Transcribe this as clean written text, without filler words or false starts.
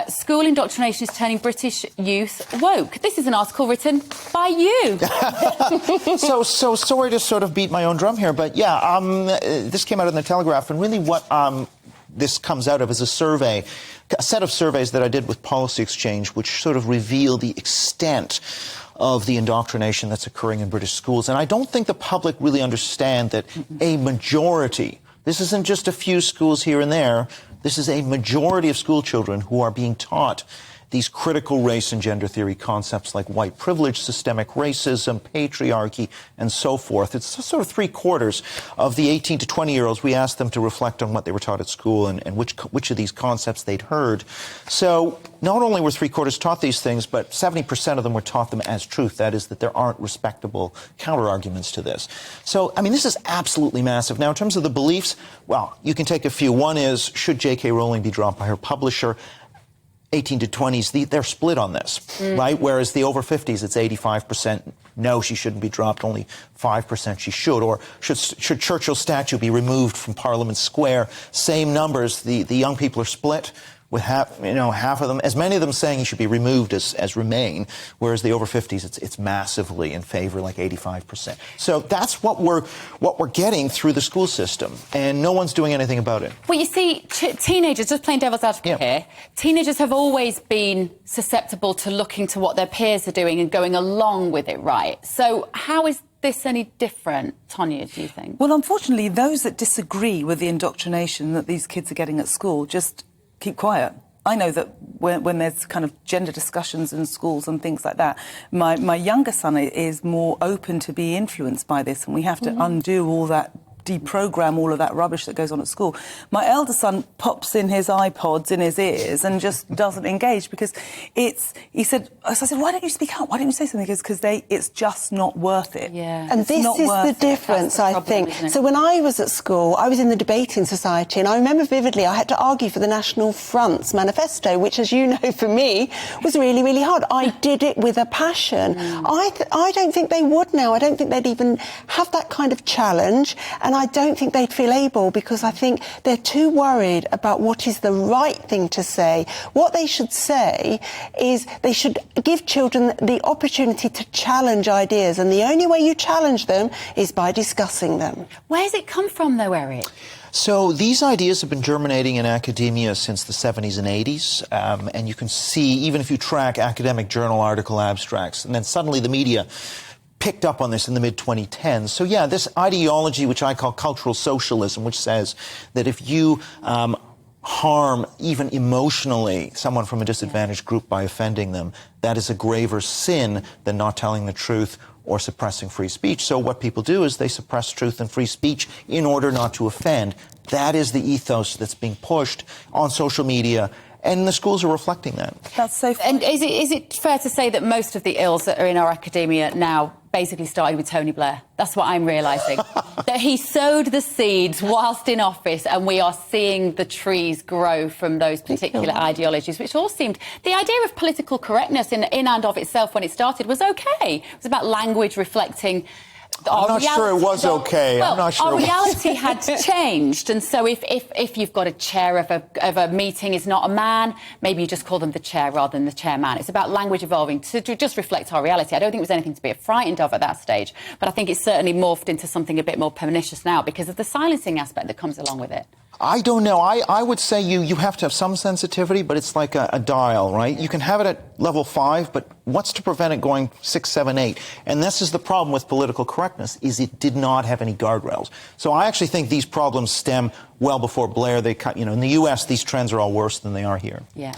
School indoctrination is turning British youth woke. This is an article written by you. So sorry to sort of beat my own drum here, but yeah, this came out in the Telegraph, and really what this comes out of is a survey, a set of surveys that I did with Policy Exchange, which sort of reveal the extent of the indoctrination that's occurring in British schools. And I don't think the public really understand that a majority, this isn't just a few schools here and there, this is a majority of school children who are being taught these critical race and gender theory concepts like white privilege, systemic racism, patriarchy, and so forth. It's sort of 3/4 of the 18 to 20-year-olds. We asked them to reflect on what they were taught at school and which of these concepts they'd heard. So not only were 3/4 taught these things, but 70% of them were taught them as truth. That is, that there aren't respectable counter-arguments to this. So, I mean, this is absolutely massive. Now, in terms of the beliefs, well, you can take a few. One is, should J.K. Rowling be dropped by her publisher? 18 to 20s, they're split on this, right? Whereas the over 50s, it's 85% no, she shouldn't be dropped, only 5% she should. Or should Churchill's statue be removed from Parliament Square? Same numbers, the young people are split, with half of them, as many of them saying he should be removed as Remain, whereas the over 50s, it's massively in favor, like 85%. So that's what we're getting through the school system, and no one's doing anything about it. Well, you see, teenagers, just playing devil's advocate here, teenagers have always been susceptible to looking to what their peers are doing and going along with it, right? So how is this any different, Tonya, do you think? Well, unfortunately, those that disagree with the indoctrination that these kids are getting at school just keep quiet. I know that when there's kind of gender discussions in schools and things like that, my younger son is more open to be influenced by this, and we have to undo all that, deprogram all of that rubbish that goes on at school. My elder son pops in his iPods in his ears and just doesn't engage because I said, why don't you speak out? Why don't you say something? Because it's just not worth it. Yeah. And this is the difference, I think. So when I was at school, I was in the debating society, and I remember vividly I had to argue for the National Front's manifesto, which, as you know, for me, was really, really hard. I did it with a passion. I don't think they would now. I don't think they'd even have that kind of challenge, and I don't think they'd feel able, because I think they're too worried about what is the right thing to say. What they should say is they should give children the opportunity to challenge ideas, and the only way you challenge them is by discussing them. Where's it come from, though, Eric? So these ideas have been germinating in academia since the 70s and 80s, and you can see, even if you track academic journal article abstracts, and then suddenly the media picked up on this in the mid-2010s. So yeah, this ideology, which I call cultural socialism, which says that if you harm, even emotionally, someone from a disadvantaged group by offending them, that is a graver sin than not telling the truth or suppressing free speech. So what people do is they suppress truth and free speech in order not to offend. That is the ethos that's being pushed on social media, and the schools are reflecting that. That's so funny. And is it fair to say that most of the ills that are in our academia now basically started with Tony Blair? That's what I'm realising. That he sowed the seeds whilst in office, and we are seeing the trees grow from those particular ideologies, which all seemed... The idea of political correctness in and of itself when it started was OK. It was about language reflecting... I'm not sure it was okay. Well, I'm not sure. Our reality had changed, and so if you've got a chair of a meeting is not a man, maybe you just call them the chair rather than the chairman. It's about language evolving to just reflect our reality. I don't think it was anything to be frightened of at that stage, but I think it's certainly morphed into something a bit more pernicious now because of the silencing aspect that comes along with it. I don't know. I would say you have to have some sensitivity, but it's like a dial, right? You can have it at level 5, but what's to prevent it going 6, 7, 8? And this is the problem with political correctness, is it did not have any guardrails. So I actually think these problems stem well before Blair. They cut, in the U.S., these trends are all worse than they are here. Yeah.